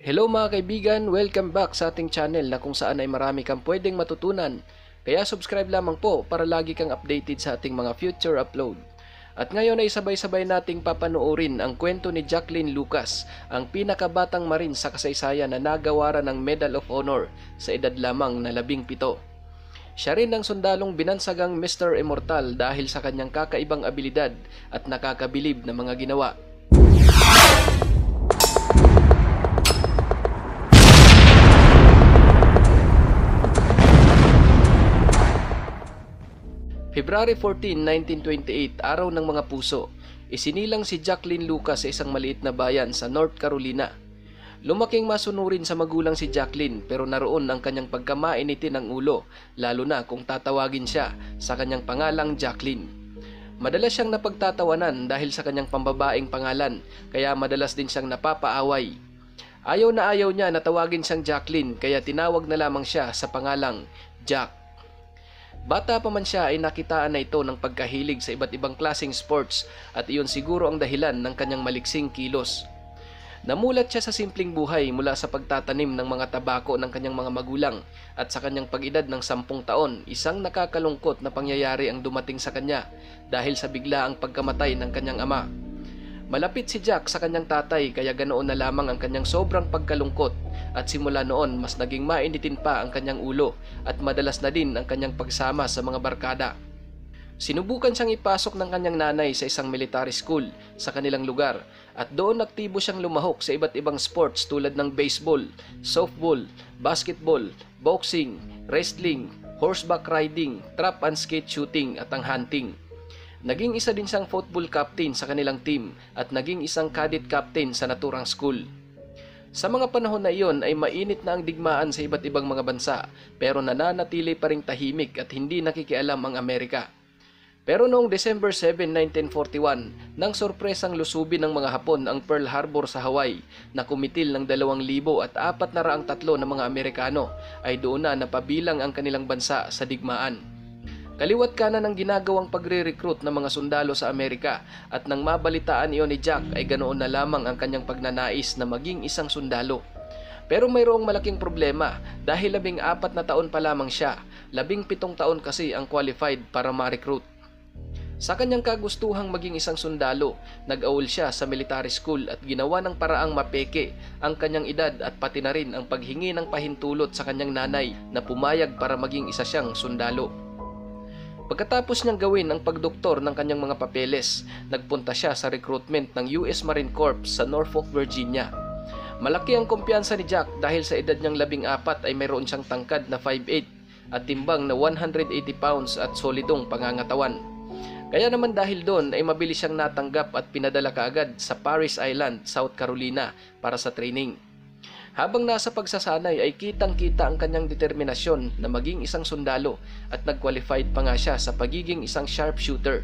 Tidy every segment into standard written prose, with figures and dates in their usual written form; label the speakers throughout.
Speaker 1: Hello mga kaibigan, welcome back sa ating channel na kung saan ay marami kang pwedeng matutunan. Kaya subscribe lamang po para lagi kang updated sa ating mga future upload. At ngayon ay sabay-sabay nating papanoorin ang kwento ni Jacqueline Lucas, ang pinakabatang marin sa kasaysayan na nagawaran ng Medal of Honor sa edad lamang na 17. Siya rin ang sundalong binansagang Mr. Immortal dahil sa kanyang kakaibang abilidad at nakakabilib na mga ginawa. February 14, 1928, araw ng mga puso, isinilang si Jacqueline Lucas sa isang maliit na bayan sa North Carolina. Lumaking masunurin sa magulang si Jacqueline pero naroon ang kanyang pagkamainitin ng ulo, lalo na kung tatawagin siya sa kanyang pangalang Jacqueline. Madalas siyang napagtatawanan dahil sa kanyang pambabaeng pangalan, kaya madalas din siyang napapaaway. Ayaw na ayaw niya na tawagin siyang Jacqueline kaya tinawag na lamang siya sa pangalang Jack. Bata pa man siya ay nakitaan na ito ng pagkahilig sa iba't ibang klaseng sports at iyon siguro ang dahilan ng kanyang maliksing kilos. Namulat siya sa simpleng buhay mula sa pagtatanim ng mga tabako ng kanyang mga magulang at sa kanyang pag-edad ng 10 taon, isang nakakalungkot na pangyayari ang dumating sa kanya dahil sa biglaang pagkamatay ng kanyang ama. Malapit si Jack sa kanyang tatay kaya ganoon na lamang ang kanyang sobrang pagkalungkot at simula noon mas naging mainitin pa ang kanyang ulo at madalas na din ang kanyang pagsama sa mga barkada. Sinubukan siyang ipasok ng kanyang nanay sa isang military school sa kanilang lugar at doon aktibo siyang lumahok sa iba't ibang sports tulad ng baseball, softball, basketball, boxing, wrestling, horseback riding, trap and skate shooting at ang hunting. Naging isa din siyang football captain sa kanilang team at naging isang cadet captain sa naturang school. Sa mga panahon na iyon ay mainit na ang digmaan sa iba't ibang mga bansa pero nananatili pa ring tahimik at hindi nakikialam ang Amerika. Pero noong December 7, 1941, nang sorpresang lusubin ng mga Hapon ang Pearl Harbor sa Hawaii na kumitil ng 2,403 na mga Amerikano ay doon na napabilang ang kanilang bansa sa digmaan. Kaliwat kanan ang ginagawang pagre-recruit ng mga sundalo sa Amerika at nang mabalitaan iyon ni Jack ay ganoon na lamang ang kanyang pagnanais na maging isang sundalo. Pero mayroong malaking problema dahil 14 na taon pa lamang siya, 17 taon kasi ang qualified para ma-recruit. Sa kanyang kagustuhang maging isang sundalo, nag-awol siya sa military school at ginawa ng paraang mapeke ang kanyang edad at pati na rin ang paghingi ng pahintulot sa kanyang nanay na pumayag para maging isa siyang sundalo. Pagkatapos niyang gawin ang pagdoktor ng kanyang mga papeles, nagpunta siya sa recruitment ng US Marine Corps sa Norfolk, Virginia. Malaki ang kumpiyansa ni Jack dahil sa edad niyang 14 ay mayroon siyang tangkad na 5'8" at timbang na 180 pounds at solidong pangangatawan. Kaya naman dahil doon ay mabilis siyang natanggap at pinadala kaagad sa Paris Island, South Carolina para sa training. Habang nasa pagsasanay ay kitang-kita ang kanyang determinasyon na maging isang sundalo at nag-qualified pa nga siya sa pagiging isang sharpshooter.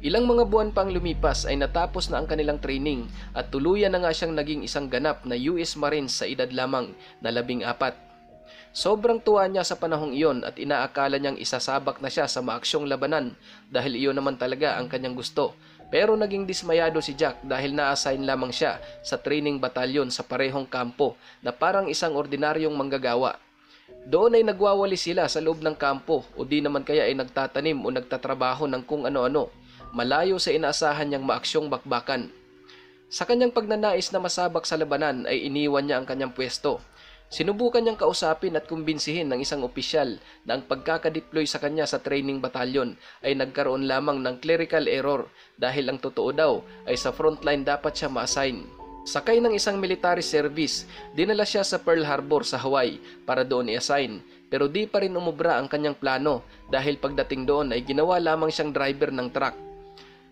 Speaker 1: Ilang mga buwan pang lumipas ay natapos na ang kanilang training at tuluyan na nga siyang naging isang ganap na US Marines sa edad lamang na 14. Sobrang tuwa niya sa panahong iyon at inaakala niyang isasabak na siya sa maaksyong labanan dahil iyon naman talaga ang kanyang gusto. Pero naging dismayado si Jack dahil na-assign lamang siya sa training batalyon sa parehong kampo na parang isang ordinaryong manggagawa. Doon ay nagwawali sila sa loob ng kampo o di naman kaya ay nagtatanim o nagtatrabaho ng kung ano-ano, malayo sa inaasahan niyang maaksyong bakbakan. Sa kanyang pagnanais na masabak sa labanan ay iniwan niya ang kanyang pwesto. Sinubukan niyang kausapin at kumbinsihin ng isang opisyal na ang pagkakadeploy sa kanya sa training batalyon ay nagkaroon lamang ng clerical error dahil ang totoo daw ay sa frontline dapat siya ma-assign. Sakay ng isang military service, dinala siya sa Pearl Harbor sa Hawaii para doon i-assign pero di pa rin umubra ang kanyang plano dahil pagdating doon ay ginawa lamang siyang driver ng truck.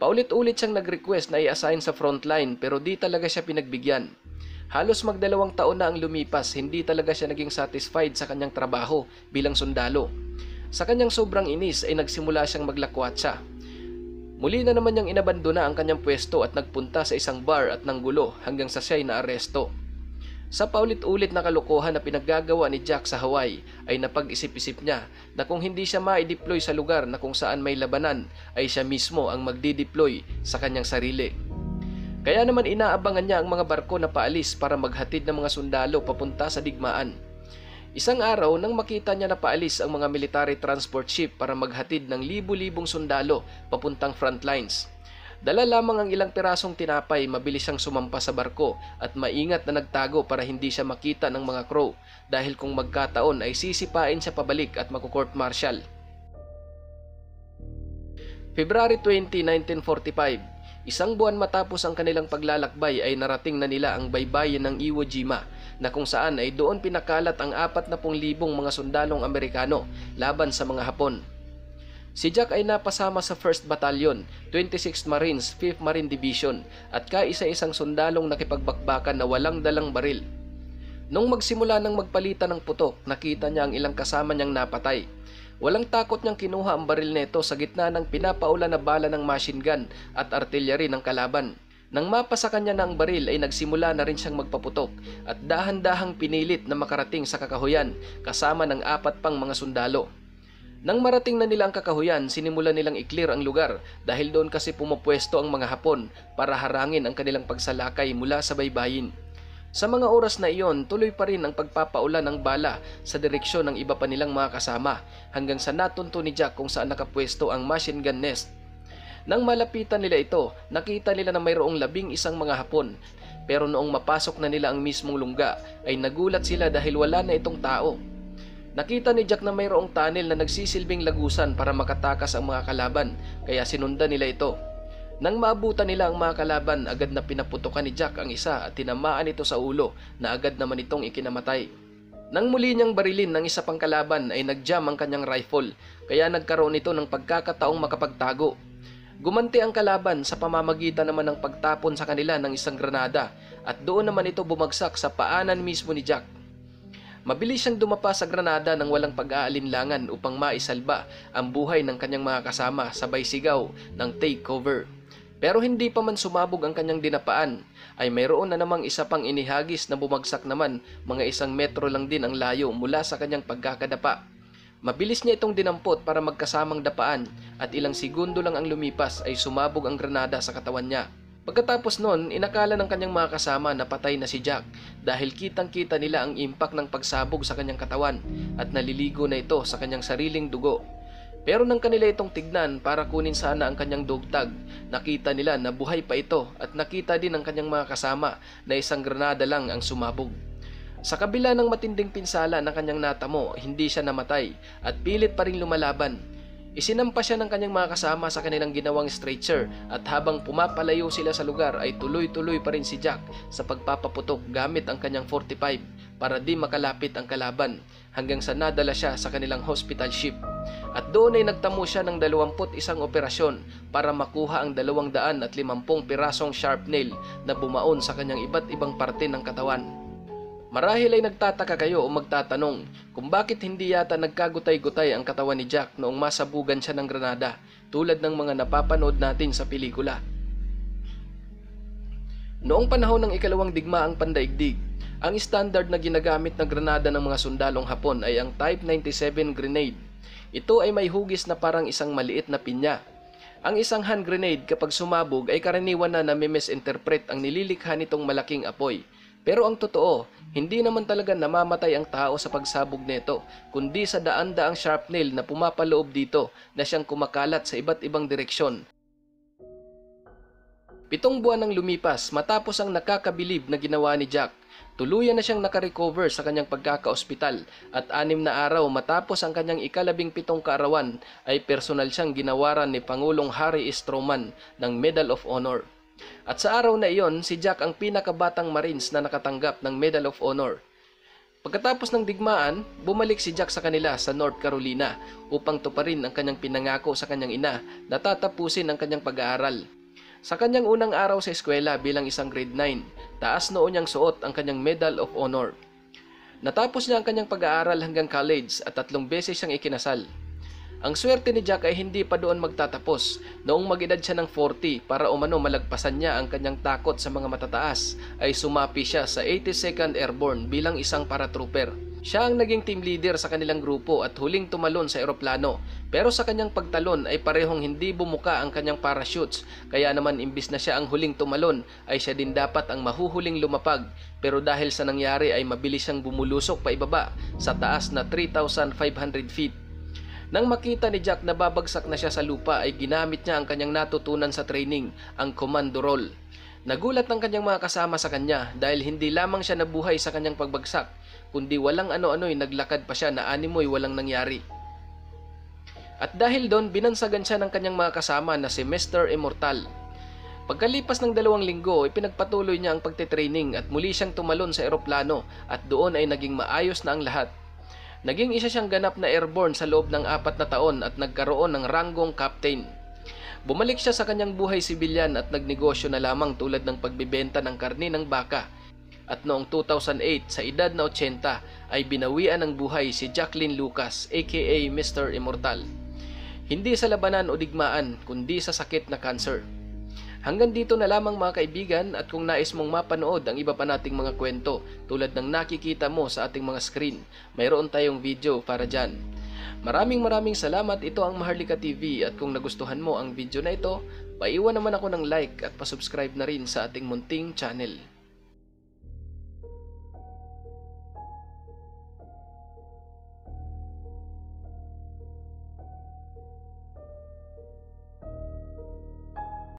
Speaker 1: Paulit-ulit siyang nag-request na i-assign sa frontline pero di talaga siya pinagbigyan. Halos mag2 taon na ang lumipas, hindi talaga siya naging satisfied sa kanyang trabaho bilang sundalo. Sa kanyang sobrang inis ay nagsimula siyang maglakwatsa. Muli na naman niyang inabandona ang kanyang pwesto at nagpunta sa isang bar at nanggulo hanggang sa siya'y naaresto. Sa paulit-ulit na kalokohan na pinaggagawa ni Jack sa Hawaii ay napag-isip-isip niya na kung hindi siya ma-deploy sa lugar na kung saan may labanan ay siya mismo ang magdi-deploy sa kanyang sarili. Kaya naman inaabangan niya ang mga barko na paalis para maghatid ng mga sundalo papunta sa digmaan. Isang araw nang makita niya na paalis ang mga military transport ship para maghatid ng libu-libong sundalo papuntang front lines. Dala lamang ang ilang pirasong tinapay, mabilis siyang sumampa sa barko at maingat na nagtago para hindi siya makita ng mga crew dahil kung magkataon ay sisipain siya pabalik at maku-court martial. February 20, 1945. Isang buwan matapos ang kanilang paglalakbay ay narating na nila ang baybayin ng Iwo Jima na kung saan ay doon pinakalat ang 40,000 mga sundalong Amerikano laban sa mga Hapon. Si Jack ay napasama sa 1st Battalion, 26th Marines, 5th Marine Division at kaisa-isang sundalong nakipagbakbakan na walang dalang baril. Nung magsimula ng magpalitan ng putok, nakita niya ang ilang kasama niyang napatay. Walang takot niyang kinuha ang baril nito sa gitna ng pinapaulan na bala ng machine gun at artillery ng kalaban. Nang mapasa kanya na ang baril ay nagsimula na rin siyang magpaputok at dahan-dahang pinilit na makarating sa kakahuyan kasama ng 4 pang mga sundalo. Nang marating na nila ang kakahuyan, sinimulan nilang i-clear ang lugar dahil doon kasi pumupwesto ang mga Hapon para harangin ang kanilang pagsalakay mula sa baybayin. Sa mga oras na iyon, tuloy pa rin ang pagpapaulan ng bala sa direksyon ng iba pa nilang mga kasama hanggang sa natunto ni Jack kung saan nakapwesto ang machine gun nest. Nang malapitan nila ito, nakita nila na mayroong 11 mga Hapon. Pero noong mapasok na nila ang mismong lungga, ay nagulat sila dahil wala na itong tao. Nakita ni Jack na mayroong tunnel na nagsisilbing lagusan para makatakas ang mga kalaban, kaya sinundan nila ito. Nang maabutan nila ang mga kalaban, agad na pinaputukan ni Jack ang isa at tinamaan ito sa ulo na agad naman itong ikinamatay. Nang muli niyang barilin ng isa pang kalaban ay nag-jam ang kanyang rifle, kaya nagkaroon ito ng pagkakataong makapagtago. Gumanti ang kalaban sa pamamagitan naman ng pagtapon sa kanila ng isang granada at doon naman ito bumagsak sa paanan mismo ni Jack. Mabilis siyang dumapa sa granada nang walang pag-aalinlangan upang maisalba ang buhay ng kanyang mga kasama sabay sigaw ng take cover. Pero hindi pa man sumabog ang kanyang dinapaan, ay mayroon na namang isa pang inihagis na bumagsak naman mga 1 metro lang din ang layo mula sa kanyang pagkakadapa. Mabilis niya itong dinampot para magkasamang dapaan at ilang segundo lang ang lumipas ay sumabog ang granada sa katawan niya. Pagkatapos nun, inakala ng kanyang mga kasama na patay na si Jack dahil kitang-kita nila ang impact ng pagsabog sa kanyang katawan at naliligo na ito sa kanyang sariling dugo. Pero nang kanila itong tignan para kunin sana ang kanyang dugtag, nakita nila na buhay pa ito at nakita din ng kanyang mga kasama na isang granada lang ang sumabog. Sa kabila ng matinding pinsala na kanyang natamo, hindi siya namatay at pilit pa rin lumalaban. Isinampa siya ng kanyang mga kasama sa kanilang ginawang stretcher at habang pumapalayo sila sa lugar ay tuloy-tuloy pa rin si Jack sa pagpapaputok gamit ang kanyang 45 para di makalapit ang kalaban hanggang sa nadala siya sa kanilang hospital ship. At doon ay nagtamo siya ng 21 operasyon para makuha ang 250 pirasong sharp nail na bumaon sa kanyang iba't ibang parte ng katawan. Marahil ay nagtataka kayo o magtatanong kung bakit hindi yata nagkagutay-gutay ang katawan ni Jack noong masabugan siya ng granada tulad ng mga napapanood natin sa pelikula. Noong panahon ng ikalawang digmaang pandaigdig, ang standard na ginagamit na granada ng mga sundalong Hapon ay ang Type 97 grenade. Ito ay may hugis na parang isang maliit na pinya. Ang isang hand grenade kapag sumabog ay karaniwan na nami-misinterpret ang nililikha nitong malaking apoy. Pero ang totoo, hindi naman talaga namamatay ang tao sa pagsabog nito, kundi sa daan-daang sharpnail na pumapaloob dito na siyang kumakalat sa iba't ibang direksyon. 7 buwan ang lumipas matapos ang nakakabilib na ginawa ni Jack. Tuluyan na siyang nakarecover sa kanyang pagkaka-ospital at 6 na araw matapos ang kanyang ika-17 kaarawan ay personal siyang ginawaran ni Pangulong Harry S. Truman ng Medal of Honor. At sa araw na iyon, si Jack ang pinakabatang Marines na nakatanggap ng Medal of Honor. Pagkatapos ng digmaan, bumalik si Jack sa kanila sa North Carolina upang tuparin ang kanyang pinangako sa kanyang ina na tatapusin ang kanyang pag-aaral. Sa kanyang unang araw sa eskwela bilang isang grade 9, taas noo niyang suot ang kanyang Medal of Honor. Natapos niya ang kanyang pag-aaral hanggang college at 3 beses siyang ikinasal. Ang swerte ni Jack ay hindi pa doon magtatapos. Noong mag-edad siya ng 40 para umano malagpasan niya ang kanyang takot sa mga matataas, ay sumapi siya sa 82nd Airborne bilang isang paratrooper. Siya ang naging team leader sa kanilang grupo at huling tumalon sa eroplano, pero sa kanyang pagtalon ay parehong hindi bumuka ang kanyang parachutes, kaya naman imbis na siya ang huling tumalon ay siya din dapat ang mahuhuling lumapag, pero dahil sa nangyari ay mabilis siyang bumulusok pa ibaba sa taas na 3,500 feet. Nang makita ni Jack na babagsak na siya sa lupa ay ginamit niya ang kanyang natutunan sa training, ang commando roll. Nagulat ang kanyang mga kasama sa kanya dahil hindi lamang siya nabuhay sa kanyang pagbagsak, kundi walang ano-ano'y naglakad pa siya na animoy walang nangyari. At dahil doon, binansagan siya ng kanyang mga kasama na si Mr. Immortal. Pagkalipas ng 2 linggo, ipinagpatuloy niya ang pagtitraining at muli siyang tumalon sa eroplano at doon ay naging maayos na ang lahat. Naging isa siyang ganap na airborne sa loob ng 4 na taon at nagkaroon ng ranggong captain. Bumalik siya sa kanyang buhay sibilyan at nagnegosyo na lamang tulad ng pagbibenta ng karne ng baka. At noong 2008, sa edad na 80, ay binawian ng buhay si Jacqueline Lucas aka Mr. Immortal. Hindi sa labanan o digmaan, kundi sa sakit na cancer. Hanggang dito na lamang mga kaibigan, at kung nais mong mapanood ang iba pa nating mga kwento tulad ng nakikita mo sa ating mga screen, mayroon tayong video para dyan. Maraming salamat. Ito ang Maharlika TV at kung nagustuhan mo ang video na ito, paiwan naman ako ng like at pasubscribe na rin sa ating munting channel.